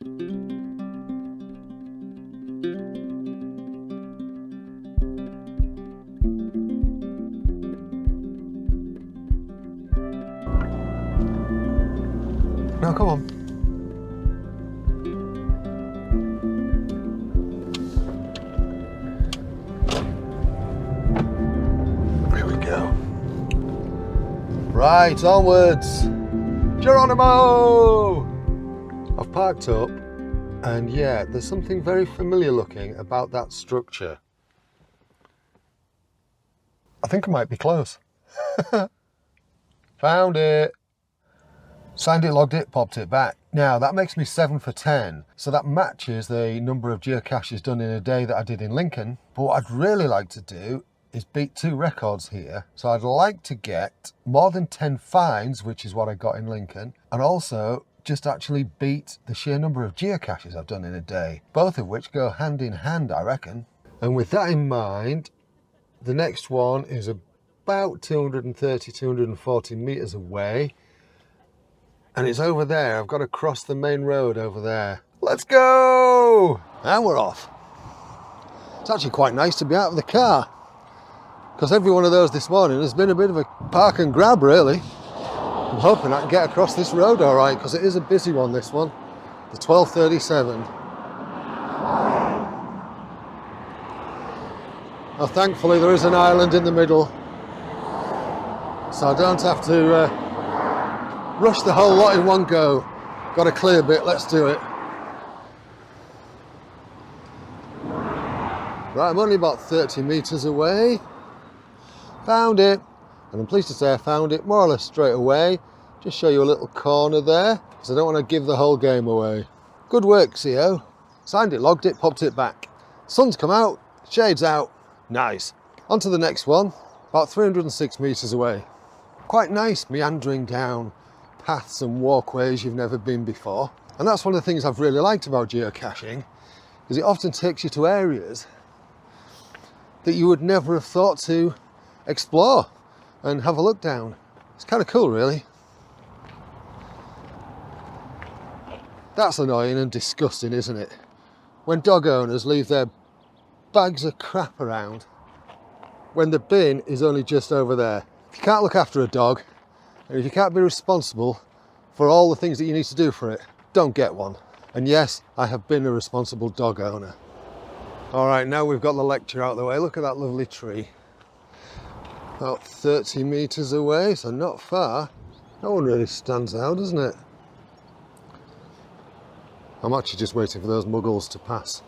Now, come on. Here we go. Right, onwards. Geronimo! I've parked up, and yeah, there's something very familiar looking about that structure. I think I might be close. Found it. Signed it, logged it, popped it back. Now that makes me 7 for 10. So that matches the number of geocaches done in a day that I did in Lincoln. But what I'd really like to do is beat 2 records here. So I'd like to get more than 10 finds, which is what I got in Lincoln, and also just actually beat the sheer number of geocaches I've done in a day, both of which go hand in hand, I reckon. And with that in mind, the next one is about 230, 240 meters away. And it's over there. I've got to cross the main road over there. Let's go! And we're off. It's actually quite nice to be out of the car, because every one of those this morning has been a bit of a park and grab, really. I'm hoping I can get across this road all right, because it is a busy one, this one. The 1237. Now, thankfully, there is an island in the middle, so I don't have to rush the whole lot in one go. Got a clear bit, let's do it. Right, I'm only about 30 meters away. Found it. And I'm pleased to say I found it more or less straight away. Just show you a little corner there, because I don't want to give the whole game away. Good work, CO. Signed it, logged it, popped it back. Sun's come out, shades out. Nice. On to the next one, about 306 meters away. Quite nice, meandering down paths and walkways you've never been before. And that's one of the things I've really liked about geocaching, is it often takes you to areas that you would never have thought to explore and have a look down. It's kind of cool, really. That's annoying and disgusting, isn't it? When dog owners leave their bags of crap around when the bin is only just over there. If you can't look after a dog, and if you can't be responsible for all the things that you need to do for it, don't get one. And yes, I have been a responsible dog owner. All right, now we've got the lecture out of the way. Look at that lovely tree. About 30 meters away, so not far. That one really stands out, doesn't it? I'm actually just waiting for those muggles to pass.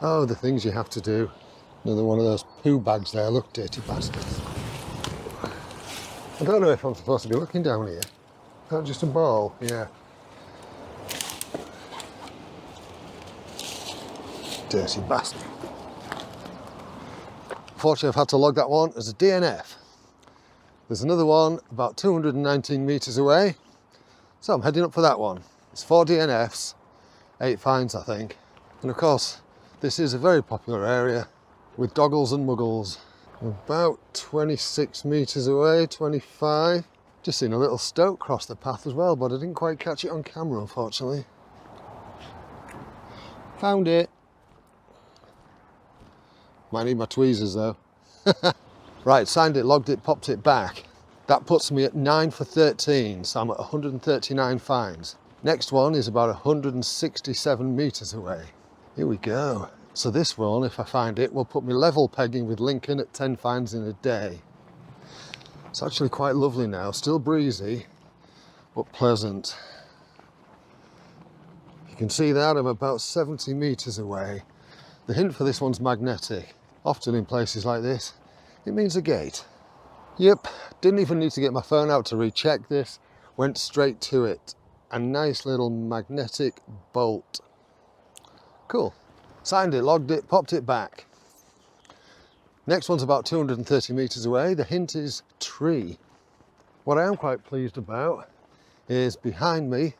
Oh, the things you have to do. Another one of those poo bags there. Look, dirty bastards. I don't know if I'm supposed to be looking down here. Is that just a ball? Yeah. Dirty bastard. Fortunately, I've had to log that one as a DNF. There's another one about 219 meters away. So I'm heading up for that one. It's 4 DNFs, 8 finds, I think. And of course, this is a very popular area with doggles and muggles. About 26 meters away, 25. Just seen a little stoat cross the path as well, but I didn't quite catch it on camera, unfortunately. Found it. Might need my tweezers though. Right, signed it, logged it, popped it back. That puts me at 9 for 13, so I'm at 139 finds. Next one is about 167 meters away. Here we go. So this one, if I find it, will put me level pegging with Lincoln at 10 finds in a day. It's actually quite lovely now, still breezy, but pleasant. You can see that I'm about 70 meters away. The hint for this one's magnetic. Often in places like this, it means a gate. Yep, didn't even need to get my phone out to recheck this, went straight to it. A nice little magnetic bolt. Cool. Signed it, logged it, popped it back. Next one's about 230 meters away. The hint is tree. What I am quite pleased about is behind me,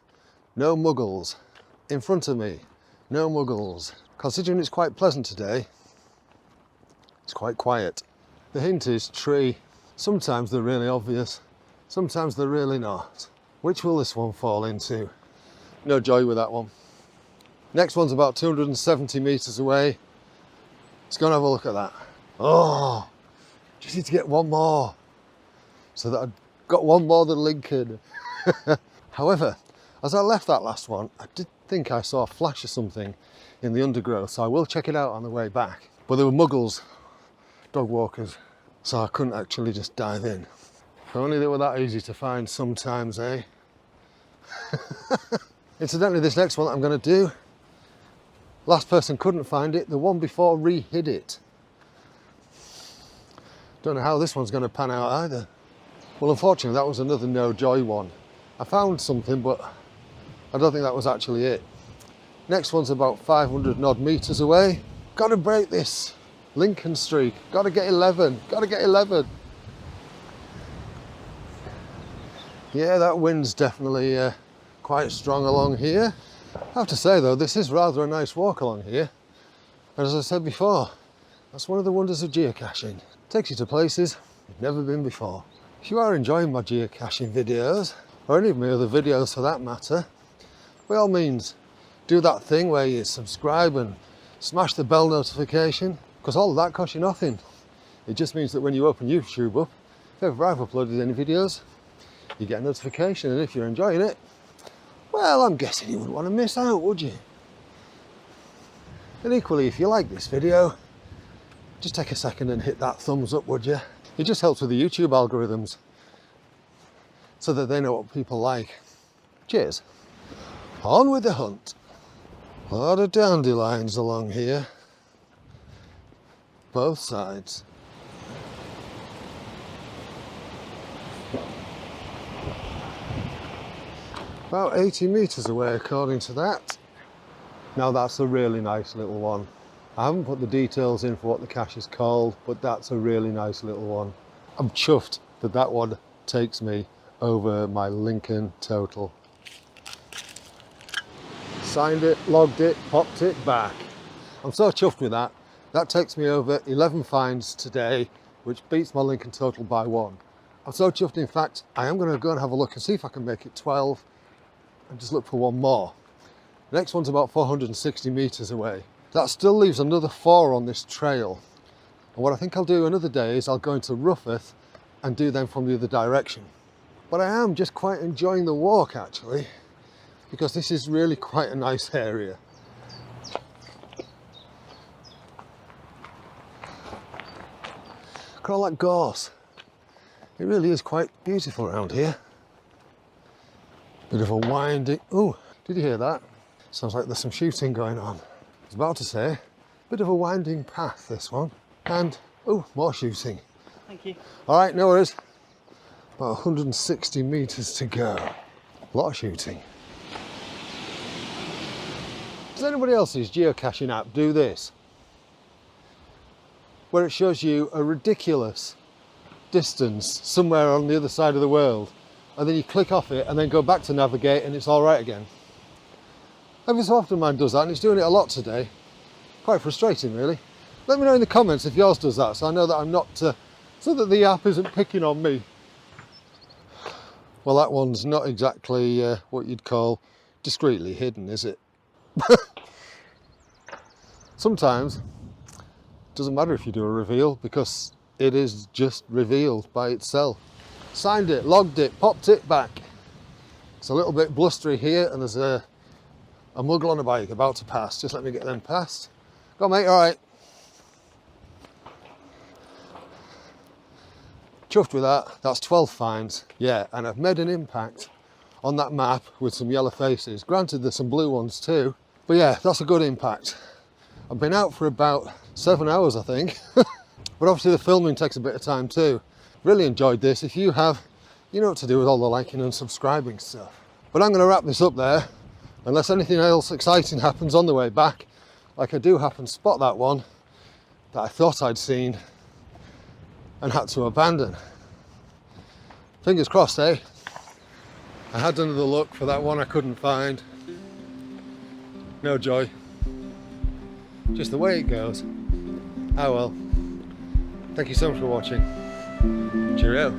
no muggles. In front of me, no muggles. Considering it's quite pleasant today, it's quite quiet. The hint is tree. Sometimes they're really obvious, sometimes they're really not. Which will this one fall into? No joy with that one. Next one's about 270 meters away. Let's go and have a look at that. Oh, just need to get one more. So that I've got one more than Lincoln. However, as I left that last one, I did think I saw a flash of something in the undergrowth, so I will check it out on the way back. But there were muggles, dog walkers, so I couldn't actually just dive in. If only they were that easy to find sometimes, eh? Incidentally, this next one that I'm going to do, last person couldn't find it, the one before re-hid it. Don't know how this one's going to pan out either. Well, unfortunately, that was another no joy one. I found something, but I don't think that was actually it. Next one's about 500 odd meters away. Got to break this Lincoln streak. Got to get 11. Got to get 11. Yeah, that wind's definitely quite strong along here. I have to say though, this is rather a nice walk along here. And as I said before, that's one of the wonders of geocaching. It takes you to places you've never been before. If you are enjoying my geocaching videos, or any of my other videos for that matter, by all means, do that thing where you subscribe and smash the bell notification, because all of that costs you nothing. It just means that when you open YouTube up, if ever I've uploaded any videos, you get a notification, and if you're enjoying it, well, I'm guessing you wouldn't want to miss out, would you? And equally, if you like this video, just take a second and hit that thumbs up, would you? It just helps with the YouTube algorithms, so that they know what people like. Cheers. On with the hunt. A lot of dandelions along here. Both sides. About 80 meters away according to that. Now that's a really nice little one. I haven't put the details in for what the cache is called, but that's a really nice little one. I'm chuffed that that one takes me over my Lincoln total. Signed it, logged it, popped it back. I'm so chuffed with that. That takes me over 11 finds today, which beats my Lincoln total by 1. I'm so chuffed, in fact, I am going to go and have a look and see if I can make it 12 and just look for one more. The next one's about 460 meters away. That still leaves another 4 on this trail. And what I think I'll do another day is I'll go into Rougheth and do them from the other direction. But I am just quite enjoying the walk actually, because this is really quite a nice area. Look at all that gorse. It really is quite beautiful around here. Bit of a winding, oh, did you hear that? Sounds like there's some shooting going on. I was about to say, bit of a winding path this one. And, oh, more shooting. Thank you. All right, no worries. About 160 meters to go. A lot of shooting. Does anybody else's geocaching app do this? Where it shows you a ridiculous distance somewhere on the other side of the world, and then you click off it and then go back to navigate and it's all right again. Every so often mine does that, and it's doing it a lot today. Quite frustrating really. Let me know in the comments if yours does that, so I know that I'm not, so that the app isn't picking on me. Well, that one's not exactly what you'd call discreetly hidden, is it? Sometimes it doesn't matter if you do a reveal, because it is just revealed by itself. Signed it, logged it, popped it back. It's a little bit blustery here, and there's a muggle on a bike about to pass. Just let me get them past. Go on, mate, all right. Chuffed with that. That's 12 finds. Yeah, and I've made an impact on that map with some yellow faces. Granted, there's some blue ones too, but yeah, that's a good impact. I've been out for about 7 hours, I think. But obviously the filming takes a bit of time too. Really enjoyed this. If you have, you know what to do with all the liking and subscribing stuff. But I'm going to wrap this up there, unless anything else exciting happens on the way back, like I do happen to spot that one that I thought I'd seen and had to abandon. Fingers crossed, eh? I had another look for that one I couldn't find. No joy. Just the way it goes. Oh well. Thank you so much for watching. Cheerio.